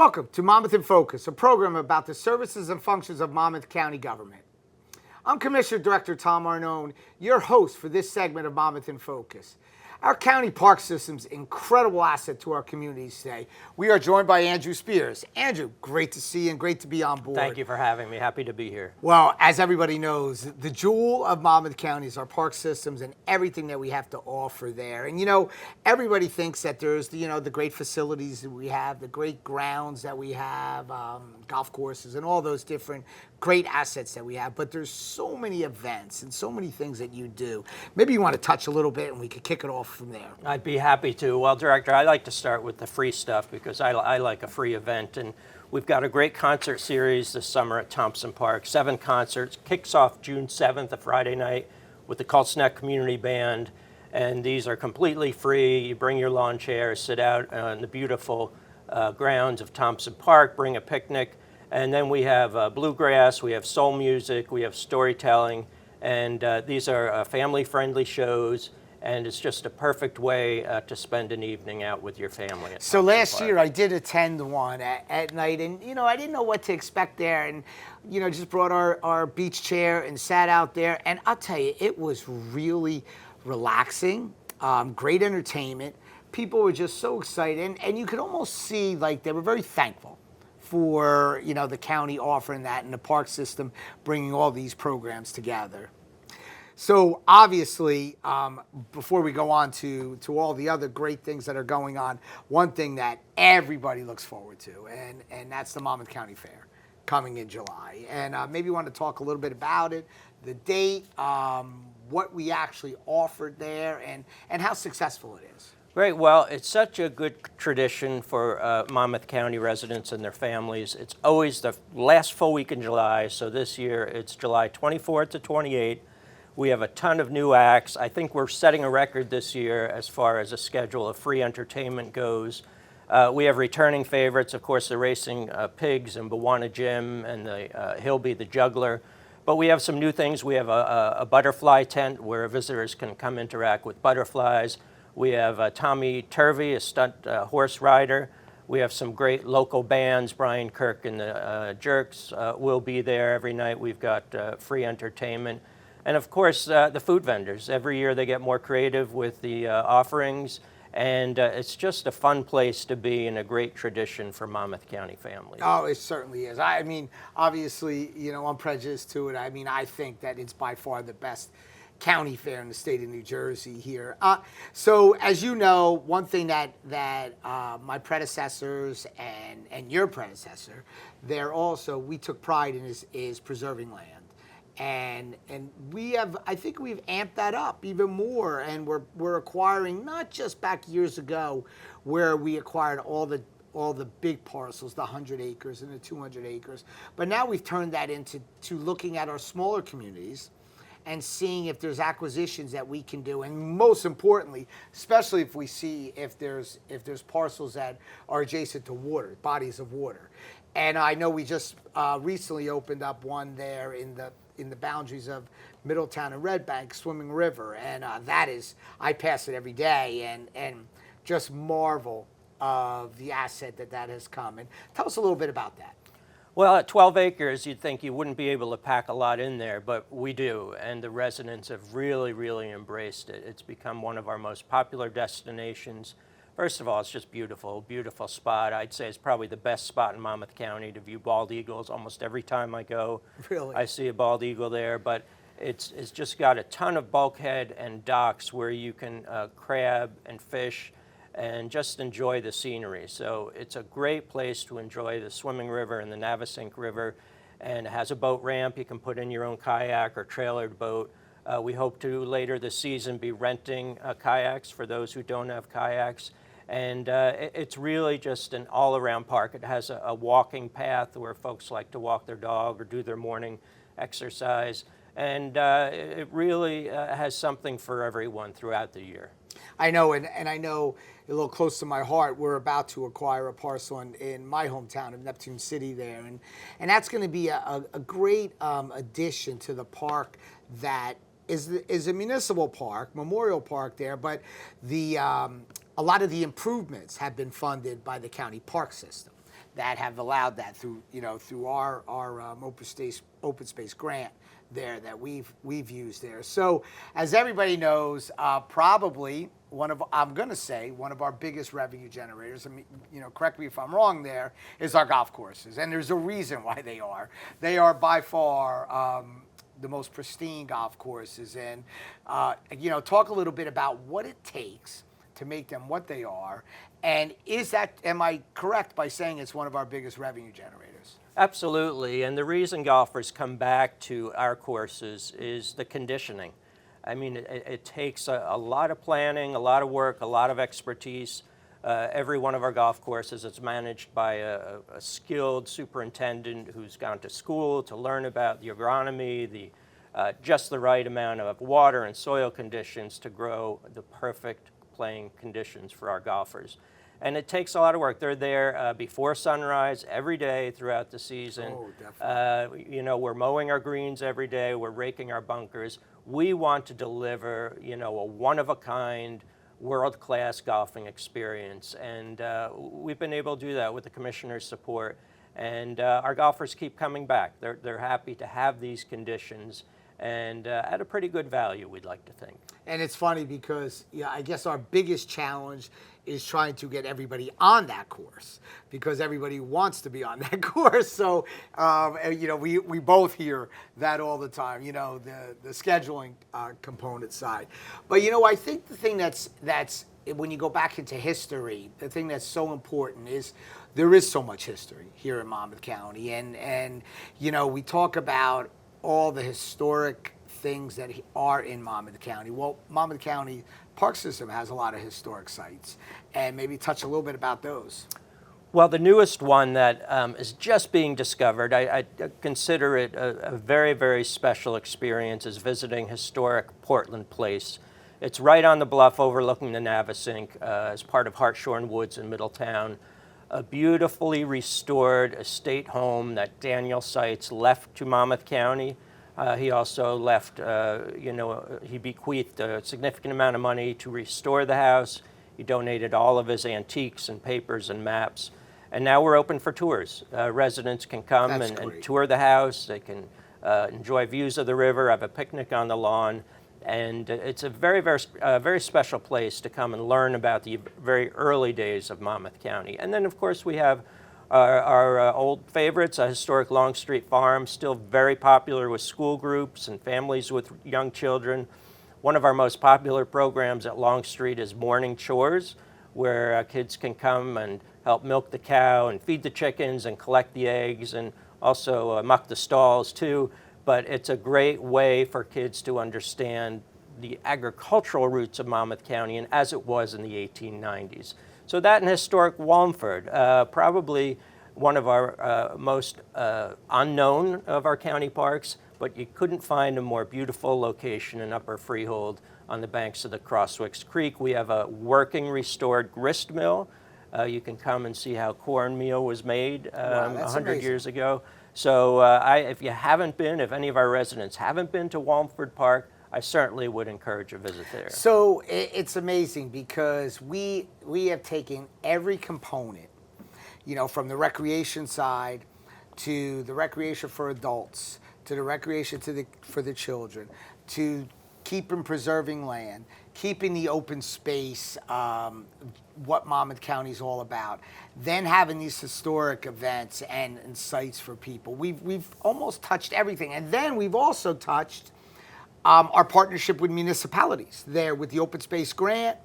Welcome to Monmouth in Focus, a program about the services and functions of Monmouth County government. I'm Commissioner Director Tom Arnone, your host for this segment of Monmouth in Focus. Our county park system's incredible asset to our communities today. We are joined by Andrew Spears. Andrew, great to see you and great to be on board. Thank you for having me. Happy to be here. Well, as everybody knows, the jewel of Monmouth County is our park systems and everything that we have to offer there. And everybody thinks that there's the great facilities that we have, the great grounds that we have, golf courses and all those different great assets that we have, but there's so many events and so many things that you do. Maybe you want to touch a little bit and we could kick it off from there. I'd be happy to. Well, Director, I like to start with the free stuff because I like a free event, and we've got a great concert series this summer at Thompson Park. 7 concerts, kicks off June 7th, a Friday night, with the Colts Neck Community Band, and these are completely free. You bring your lawn chairs, sit out on the beautiful grounds of Thompson Park, bring a picnic. And then we have bluegrass, we have soul music, we have storytelling, and these are family-friendly shows, and it's just a perfect way to spend an evening out with your family. So last year I did attend one at night, and I didn't know what to expect there, and just brought our beach chair and sat out there, and I'll tell you, it was really relaxing, great entertainment. People were just so excited, and you could almost see like they were very thankful for the county offering that and the park system bringing all these programs together. So obviously, before we go on to all the other great things that are going on, one thing that everybody looks forward to, and that's the Monmouth County Fair coming in July. And maybe you want to talk a little bit about it, the date, what we actually offered there, and how successful it is. Great. Well, it's such a good tradition for Monmouth County residents and their families. It's always the last full week in July, so this year it's July 24th to 28th. We have a ton of new acts. I think we're setting a record this year as far as a schedule of free entertainment goes. We have returning favorites, of course, the Racing Pigs and Bawana Jim and the Hilby the Juggler. But we have some new things. We have a butterfly tent where visitors can come interact with butterflies. We have Tommy Turvey, a stunt horse rider. We have some great local bands. Brian Kirk and the Jerks will be there every night. We've got free entertainment. And of course, the food vendors. Every year they get more creative with the offerings. And it's just a fun place to be and a great tradition for Monmouth County families. Oh, it certainly is. I mean, obviously, I'm prejudiced to it. I mean, I think that it's by far the best county fair in the state of New Jersey here. So as you know, one thing that my predecessors and your predecessor, we took pride in is preserving land. And I think we've amped that up even more, and we're acquiring, not just back years ago where we acquired all the big parcels, the 100 acres and the 200 acres, but now we've turned that into looking at our smaller communities and seeing if there's acquisitions that we can do, and most importantly, especially if we see if there's parcels that are adjacent to water, bodies of water. And I know we just recently opened up one there in the boundaries of Middletown and Red Bank, Swimming River, and I pass it every day and just marvel of the asset that has come. And tell us a little bit about that. Well, at 12 acres, you'd think you wouldn't be able to pack a lot in there, but we do, and the residents have really, really embraced it. It's become one of our most popular destinations. First of all, it's just beautiful, beautiful spot. I'd say it's probably the best spot in Monmouth County to view bald eagles. Almost every time I go, really? I see a bald eagle there, but it's just got a ton of bulkhead and docks where you can crab and fish and just enjoy the scenery. So it's a great place to enjoy the Swimming River and the Navesink River, and it has a boat ramp. You can put in your own kayak or trailered boat. We hope to later this season be renting kayaks for those who don't have kayaks. And it's really just an all-around park. It has a walking path where folks like to walk their dog or do their morning exercise. And it really has something for everyone throughout the year. I know, and I know a little close to my heart, we're about to acquire a parcel in my hometown of Neptune City there. And that's going to be a great addition to the park that is a municipal park, Memorial Park there, but a lot of the improvements have been funded by the county park system. that have allowed that through, through our open space grant there that we've used there. So as everybody knows, probably I'm going to say one of our biggest revenue generators, I mean, correct me if I'm wrong there, is our golf courses. And there's a reason why they are. They are by far the most pristine golf courses. And, talk a little bit about what it takes to make them what they are. And am I correct by saying it's one of our biggest revenue generators? Absolutely, and the reason golfers come back to our courses is the conditioning. I mean, it takes a lot of planning, a lot of work, a lot of expertise. Every one of our golf courses is managed by a skilled superintendent who's gone to school to learn about the agronomy, just the right amount of water and soil conditions to grow the perfect playing conditions for our golfers. And it takes a lot of work. They're there before sunrise every day throughout the season. Oh, definitely. We're mowing our greens every day. We're raking our bunkers. We want to deliver, a one-of-a-kind, world-class golfing experience. And we've been able to do that with the commissioner's support. And our golfers keep coming back. They're happy to have these conditions and at a pretty good value, we'd like to think. And it's funny because, I guess our biggest challenge is trying to get everybody on that course because everybody wants to be on that course. So, we both hear that all the time, the scheduling component side. But, I think the thing that's when you go back into history, the thing that's so important is there is so much history here in Monmouth County. And we talk about all the historic things that are in Monmouth County. Well, Monmouth County Park System has a lot of historic sites, and maybe touch a little bit about those. Well, the newest one that is just being discovered, I consider it a very, very special experience, is visiting historic Portland Place. It's right on the bluff overlooking the Navesink as part of Hartshorn Woods in Middletown. A beautifully restored estate home that Daniel Seitz left to Monmouth County. He also left, he bequeathed a significant amount of money to restore the house. He donated all of his antiques and papers and maps. And now we're open for tours. Residents can come and tour the house. They can enjoy views of the river, have a picnic on the lawn. And it's a very, very, very special place to come and learn about the very early days of Monmouth County. And then, of course, we have our old favorites, historic Longstreet Farm, still very popular with school groups and families with young children. One of our most popular programs at Longstreet is Morning Chores, where kids can come and help milk the cow and feed the chickens and collect the eggs and also muck the stalls, too. But it's a great way for kids to understand the agricultural roots of Monmouth County and as it was in the 1890s. So that and historic Wallingford, probably one of our most unknown of our county parks, but you couldn't find a more beautiful location in Upper Freehold on the banks of the Crosswicks Creek. We have a working restored grist mill. You can come and see how cornmeal was made 100 years ago. So if you haven't been, if any of our residents haven't been to Wallingford Park, I certainly would encourage a visit there. So it's amazing because we have taken every component, from the recreation side to the recreation for adults, to the recreation for the children, to keeping preserving land, keeping the open space, what Monmouth County is all about, then having these historic events and sites for people. We've almost touched everything. And then we've also touched our partnership with municipalities there with the open space grant,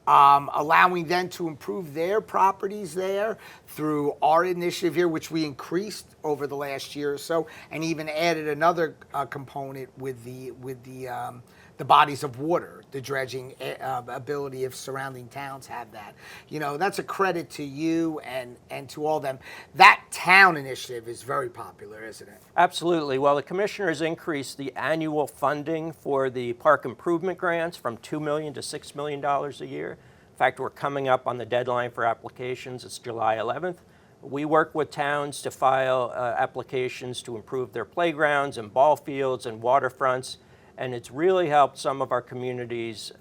allowing them to improve their properties there through our initiative here, which we increased over the last year or so, and even added another component with the bodies of water, the dredging ability of surrounding towns have that. That's a credit to you and to all them. That town initiative is very popular, isn't it? Absolutely. Well, the commissioner has increased the annual funding for the park improvement grants from $2 million to $6 million a year. In fact, we're coming up on the deadline for applications. It's July 11th. We work with towns to file applications to improve their playgrounds and ball fields and waterfronts. And it's really helped some of our communities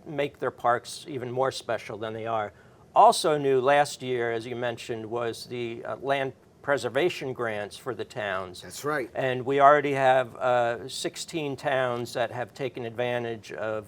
make their parks even more special than they are. Also new last year, as you mentioned, was the land preservation grants for the towns. That's right. And we already have 16 towns that have taken advantage of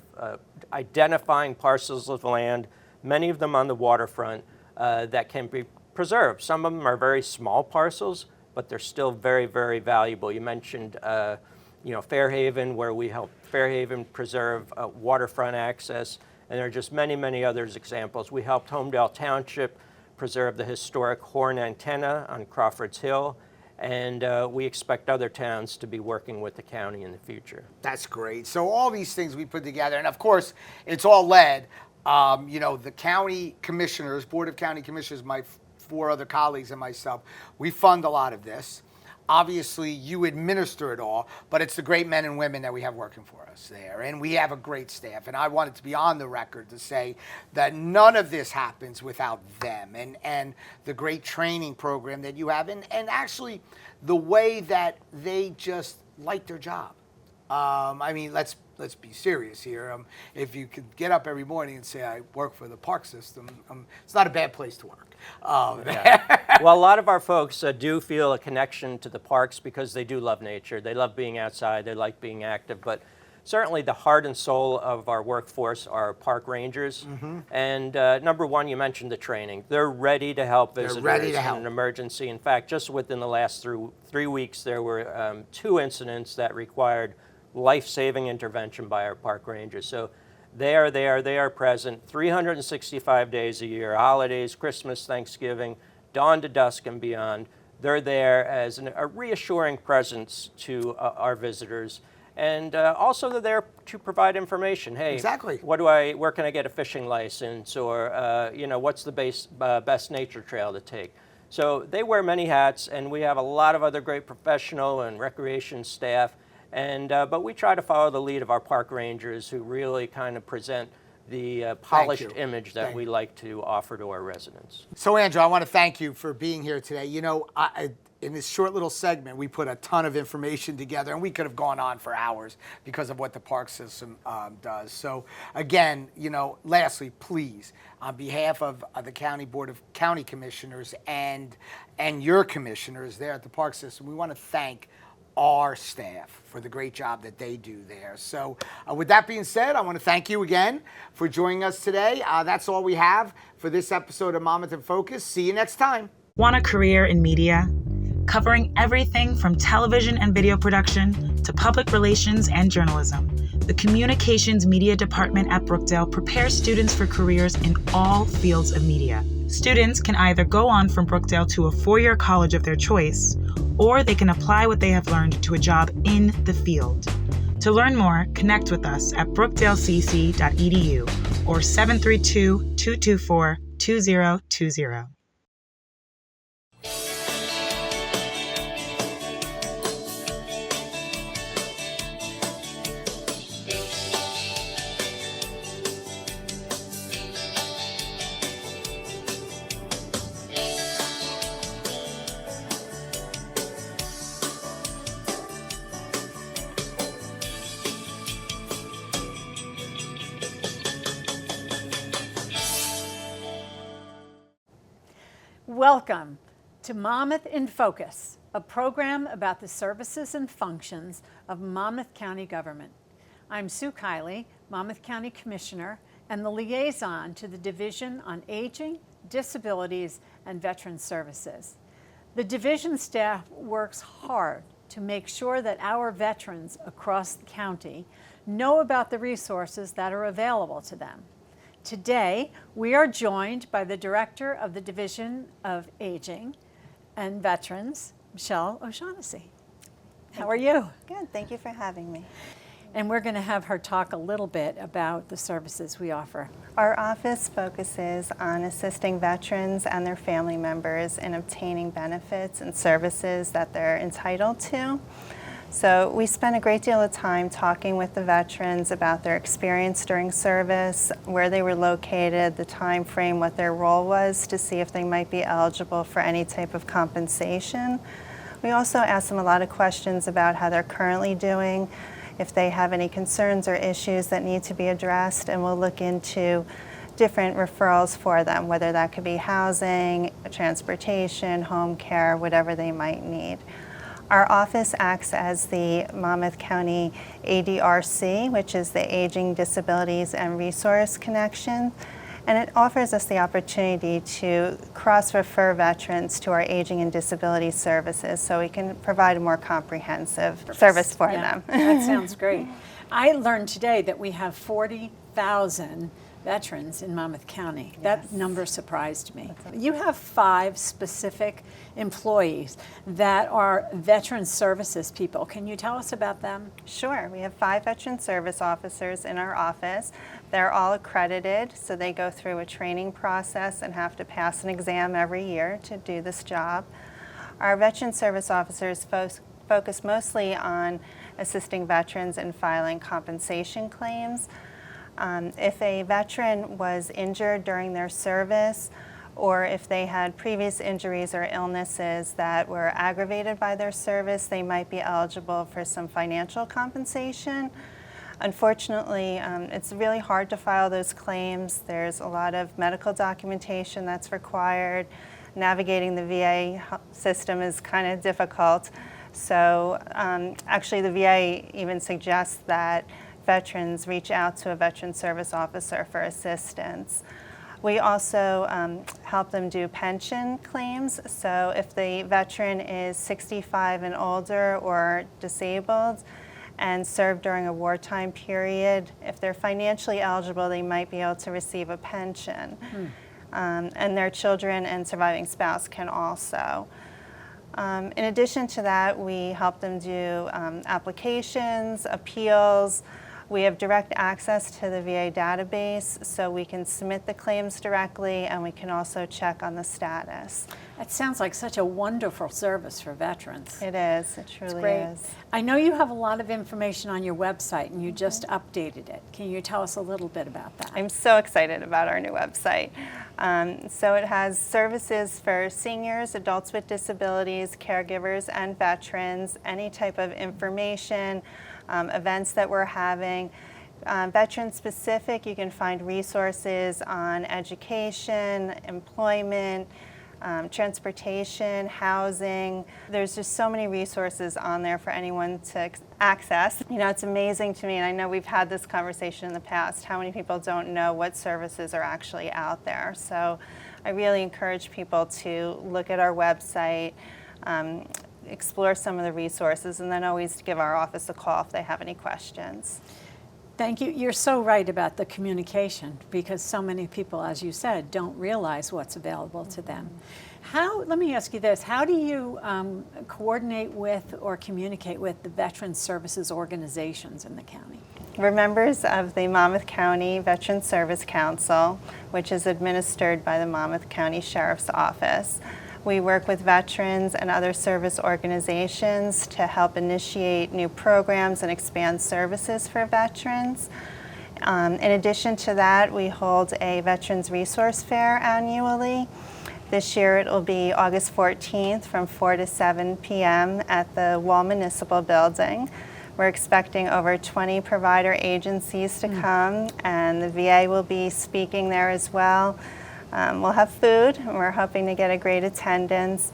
identifying parcels of land, many of them on the waterfront, that can be preserved. Some of them are very small parcels, but they're still very, very valuable. You mentioned Fairhaven, where we help Fairhaven preserve waterfront access, and there are just many, many others examples. We helped Homedale Township preserve the historic horn antenna on Crawford's Hill, and we expect other towns to be working with the county in the future. That's great. So all these things we put together, and of course, it's all led, the county commissioners, Board of County Commissioners, my 4 other colleagues and myself, we fund a lot of this. Obviously, you administer it all, but it's the great men and women that we have working for us there. And we have a great staff. And I wanted to be on the record to say that none of this happens without them and the great training program that you have. And actually, the way that they just like their job. Let's be serious here. If you could get up every morning and say, I work for the park system, it's not a bad place to work. Yeah. Well, a lot of our folks do feel a connection to the parks because they do love nature. They love being outside. They like being active. But certainly the heart and soul of our workforce are park rangers. Mm-hmm. And number one, you mentioned the training. They're ready to help visitors in an emergency. In fact, just within the last 3 weeks, there were 2 incidents that required life-saving intervention by our park rangers. So they are present 365 days a year, holidays, Christmas, Thanksgiving, dawn to dusk and beyond. They're there as a reassuring presence to our visitors. And also they're there to provide information. Hey, exactly. Where can I get a fishing license? Or, what's the best nature trail to take? So they wear many hats, and we have a lot of other great professional and recreation staff. But we try to follow the lead of our park rangers, who really kind of present the polished image that we like to offer to our residents. So, Andrew, I want to thank you for being here today. In this short little segment, we put a ton of information together, and we could have gone on for hours because of what the park system does. So, again, lastly, please, on behalf of the County Board of County Commissioners and your commissioners there at the park system, we want to thank our staff for the great job that they do there. So with that being said, I want to thank you again for joining us today. That's all we have for this episode of Monmouth in Focus. See you next time. Want a career in media? Covering everything from television and video production to public relations and journalism, the Communications Media Department at Brookdale prepares students for careers in all fields of media. Students can either go on from Brookdale to a 4-year college of their choice, or they can apply what they have learned to a job in the field. To learn more, connect with us at brookdalecc.edu or 732-224-2020. Welcome to Monmouth in Focus, a program about the services and functions of Monmouth County government. I'm Sue Kiley, Monmouth County Commissioner, and the liaison to the Division on Aging, Disabilities, and Veteran Services. The division staff works hard to make sure that our veterans across the county know about the resources that are available to them. Today, we are joined by the Director of the Division of Aging and Veterans, Michelle O'Shaughnessy. How are you? Good, thank you for having me. And we're going to have her talk a little bit about the services we offer. Our office focuses on assisting veterans and their family members in obtaining benefits and services that they're entitled to. So we spend a great deal of time talking with the veterans about their experience during service, where they were located, the time frame, what their role was, to see if they might be eligible for any type of compensation. We also ask them a lot of questions about how they're currently doing, if they have any concerns or issues that need to be addressed, and we'll look into different referrals for them, whether that could be housing, transportation, home care, whatever they might need. Our office acts as the Monmouth County ADRC, which is the Aging, Disabilities, and Resource Connection, and it offers us the opportunity to cross-refer veterans to our aging and disability services so we can provide a more comprehensive service for Yeah, them. that sounds great. I learned today that we have 40,000 veterans in Monmouth County. That number surprised me. You have 5 specific employees that are veteran services people. Can you tell us about them? Sure. We have 5 veteran service officers in our office. They're all accredited, so they go through a training process and have to pass an exam every year to do this job. Our veteran service officers focus mostly on assisting veterans in filing compensation claims. If a veteran was injured during their service, or if they had previous injuries or illnesses that were aggravated by their service, they might be eligible for some financial compensation. Unfortunately, it's really hard to file those claims. There's a lot of medical documentation that's required. Navigating the VA system is kind of difficult. So actually the VA even suggests that veterans reach out to a veteran service officer for assistance. We also help them do pension claims. So if the veteran is 65 and older or disabled and served during a wartime period, if they're financially eligible, they might be able to receive a pension. And their children and surviving spouse can also. In addition to that, we help them do applications, appeals. We have direct access to the VA database, so we can submit the claims directly, and we can also check on the status. That sounds like such a wonderful service for veterans. It is. It truly Great. is. I know you have a lot of information on your website, and you just updated it. Can you tell us a little bit about that? I'm so excited about our new website. So it has services for seniors, adults with disabilities, caregivers, and veterans, any type of information, events that we're having. Veteran specific, you can find resources on education, employment, transportation, housing. There's just so many resources on there for anyone to access. You know, it's amazing to me, and I know we've had this conversation in the past, how many people don't know what services are actually out there. So I really encourage people to look at our website, explore some of the resources, and then always give our office a call if they have any questions. Thank you. You're so right about the communication, because so many people, as you said, don't realize what's available to them. Let me ask you this, how do you coordinate with or communicate with the veteran services organizations in the county? We're members of the Monmouth County Veteran Service Council, which is administered by the Monmouth County Sheriff's Office. We work with veterans and other service organizations to help initiate new programs and expand services for veterans. In addition to that, we hold a Veterans Resource Fair annually. This year it will be August 14th from 4 to 7 p.m. at the Wall Municipal Building. We're expecting over 20 provider agencies to come, and the VA will be speaking there as well. We'll have food, and we're hoping to get a great attendance.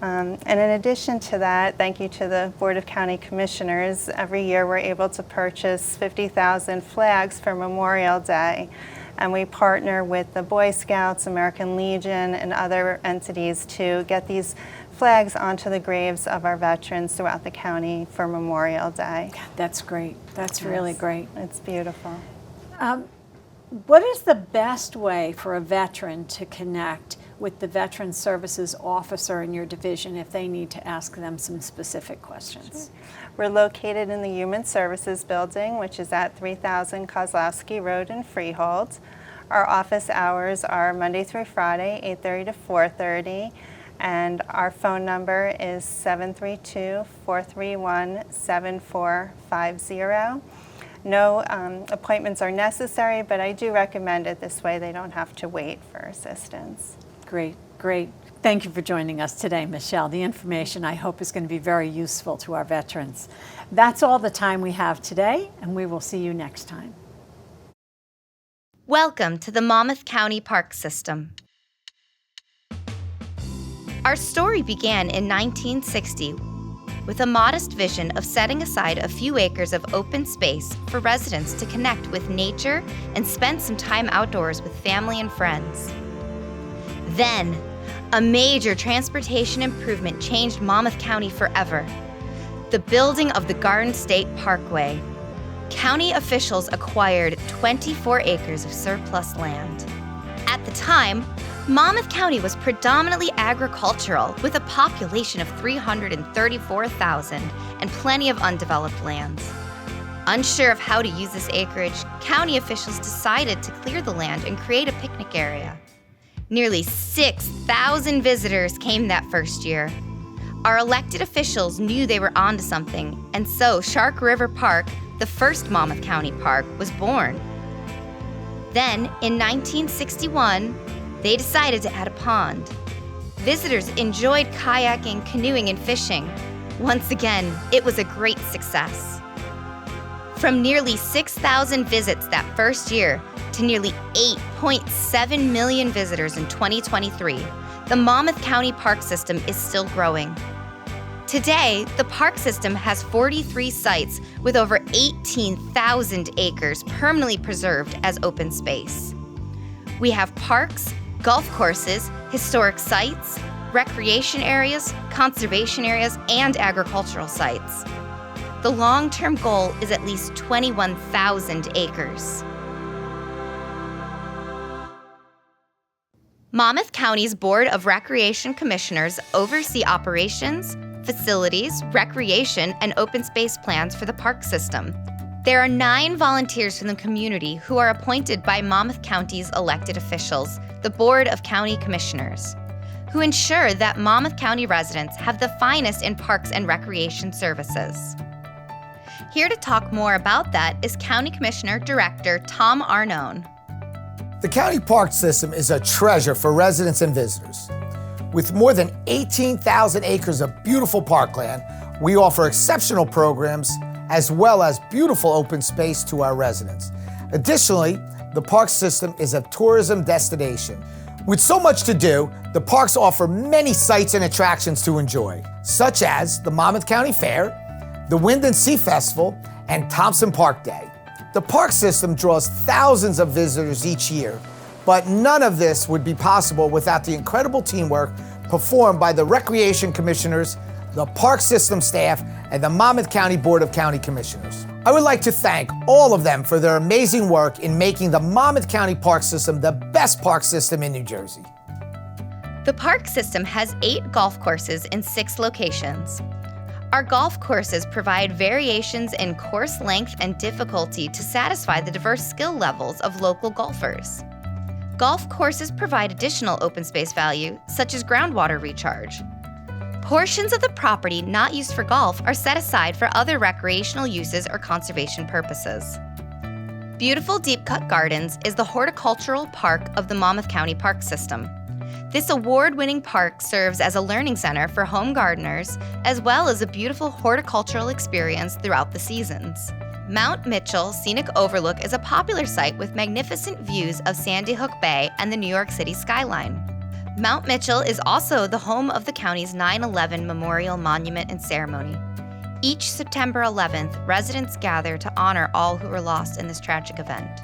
And in addition to that, thank you to the Board of County Commissioners. Every year we're able to purchase 50,000 flags for Memorial Day. And we partner with the Boy Scouts, American Legion, and other entities to get these flags onto the graves of our veterans throughout the county for Memorial Day. That's great. That's really great. It's beautiful. What is the best way for a veteran to connect with the Veteran Services Officer in your division if they need to ask them some specific questions? We're located in the Human Services Building, which is at 3000 Kozlowski Road in Freehold. Our office hours are Monday through Friday, 8:30 to 4:30, and our phone number is 732-431-7450. No appointments are necessary, but I do recommend it this way. They don't have to wait for assistance. Great, great. Thank you for joining us today, Michelle. The information, I hope, is going to be very useful to our veterans. That's all the time we have today, and we will see you next time. Welcome to the Monmouth County Park System. Our story began in 1960 with a modest vision of setting aside a few acres of open space for residents to connect with nature and spend some time outdoors with family and friends. Then, a major transportation improvement changed Monmouth County forever: the building of the Garden State Parkway. County officials acquired 24 acres of surplus land. At the time, Monmouth County was predominantly agricultural, with a population of 334,000 and plenty of undeveloped lands. Unsure of how to use this acreage, county officials decided to clear the land and create a picnic area. Nearly 6,000 visitors came that first year. Our elected officials knew they were onto something, and so Shark River Park, the first Monmouth County park, was born. Then, in 1961, they decided to add a pond. Visitors enjoyed kayaking, canoeing, and fishing. Once again, it was a great success. From nearly 6,000 visits that first year to nearly 8.7 million visitors in 2023, the Monmouth County Park System is still growing. Today, the park system has 43 sites with over 18,000 acres permanently preserved as open space. We have parks, golf courses, historic sites, recreation areas, conservation areas, and agricultural sites. The long-term goal is at least 21,000 acres. Monmouth County's Board of Recreation Commissioners oversee operations, facilities, recreation, and open space plans for the park system. There are 9 volunteers from the community who are appointed by Monmouth County's elected officials, the Board of County Commissioners, who ensure that Monmouth County residents have the finest in parks and recreation services. Here to talk more about that is County Commissioner Director Tom Arnone. The county park system is a treasure for residents and visitors. With more than 18,000 acres of beautiful parkland, we offer exceptional programs as well as beautiful open space to our residents. Additionally, the park system is a tourism destination. With so much to do, the parks offer many sights and attractions to enjoy, such as the Monmouth County Fair, the Wind and Sea Festival, and Thompson Park Day. The park system draws thousands of visitors each year, but none of this would be possible without the incredible teamwork performed by the Recreation Commissioners, the park system staff, and the Monmouth County Board of County Commissioners. I would like to thank all of them for their amazing work in making the Monmouth County Park System the best park system in New Jersey. The park system has 8 golf courses in 6 locations. Our golf courses provide variations in course length and difficulty to satisfy the diverse skill levels of local golfers. Golf courses provide additional open space value, such as groundwater recharge. Portions of the property not used for golf are set aside for other recreational uses or conservation purposes. Beautiful Deep Cut Gardens is the horticultural park of the Monmouth County Park System. This award-winning park serves as a learning center for home gardeners, as well as a beautiful horticultural experience throughout the seasons. Mount Mitchell Scenic Overlook is a popular site with magnificent views of Sandy Hook Bay and the New York City skyline. Mount Mitchell is also the home of the county's 9/11 Memorial Monument and Ceremony. Each September 11th, residents gather to honor all who were lost in this tragic event.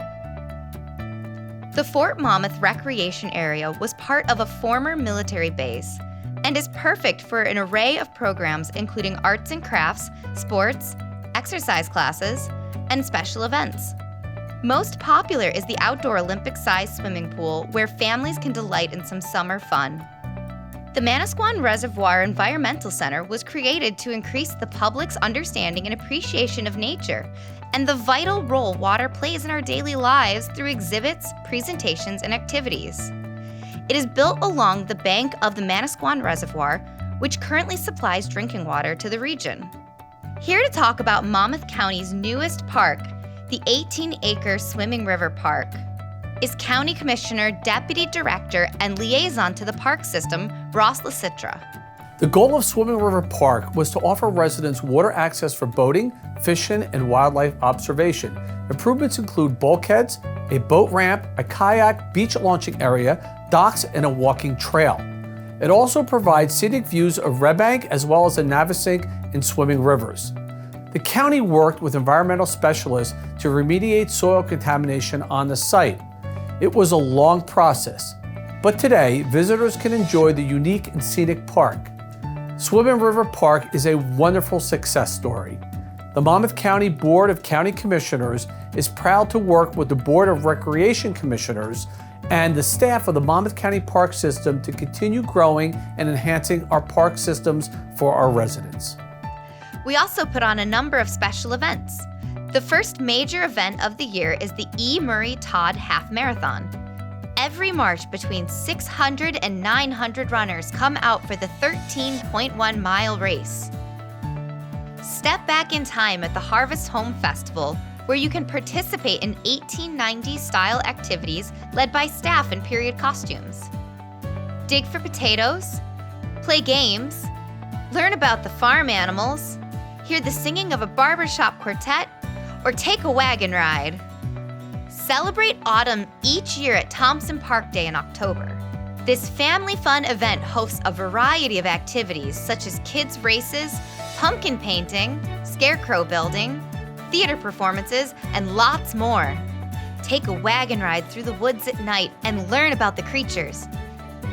The Fort Monmouth Recreation Area was part of a former military base and is perfect for an array of programs including arts and crafts, sports, exercise classes, and special events. Most popular is the outdoor Olympic-sized swimming pool where families can delight in some summer fun. The Manasquan Reservoir Environmental Center was created to increase the public's understanding and appreciation of nature and the vital role water plays in our daily lives through exhibits, presentations, and activities. It is built along the bank of the Manasquan Reservoir, which currently supplies drinking water to the region. Here to talk about Monmouth County's newest park, the 18-acre Swimming River Park, is County Commissioner, Deputy Director, and Liaison to the Park System, Ross LaCitra. The goal of Swimming River Park was to offer residents water access for boating, fishing, and wildlife observation. Improvements include bulkheads, a boat ramp, a kayak beach launching area, docks, and a walking trail. It also provides scenic views of Red Bank as well as the Navesink and swimming rivers. The county worked with environmental specialists to remediate soil contamination on the site. It was a long process, but today visitors can enjoy the unique and scenic park. Swimming River Park is a wonderful success story. The Monmouth County Board of County Commissioners is proud to work with the Board of Recreation Commissioners and the staff of the Monmouth County Park System to continue growing and enhancing our park systems for our residents. We also put on a number of special events. The first major event of the year is the E. Murray Todd Half Marathon. Every March, between 600 and 900 runners come out for the 13.1-mile race. Step back in time at the Harvest Home Festival, where you can participate in 1890s-style activities led by staff in period costumes. Dig for potatoes, play games, learn about the farm animals, hear the singing of a barbershop quartet, or take a wagon ride. Celebrate autumn each year at Thompson Park Day in October. This family fun event hosts a variety of activities such as kids' races, pumpkin painting, scarecrow building, theater performances, and lots more. Take a wagon ride through the woods at night and learn about the creatures.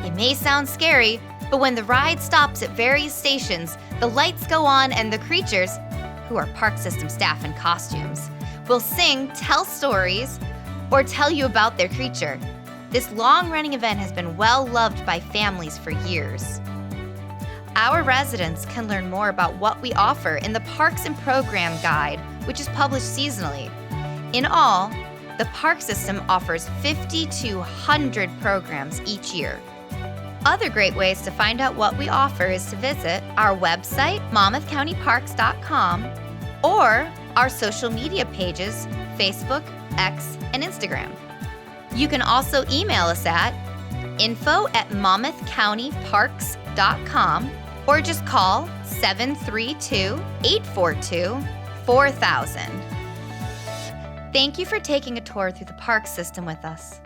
It may sound scary, but when the ride stops at various stations, the lights go on and the creatures, who are park system staff in costumes, will sing, tell stories, or tell you about their creature. This long-running event has been well loved by families for years. Our residents can learn more about what we offer in the Parks and Program Guide, which is published seasonally. In all, the park system offers 5,200 programs each year. Other great ways to find out what we offer is to visit our website, monmouthcountyparks.com, or our social media pages, Facebook, X, and Instagram. You can also email us at info@monmouthcountyparks.com or just call 732-842-4000. Thank you for taking a tour through the park system with us.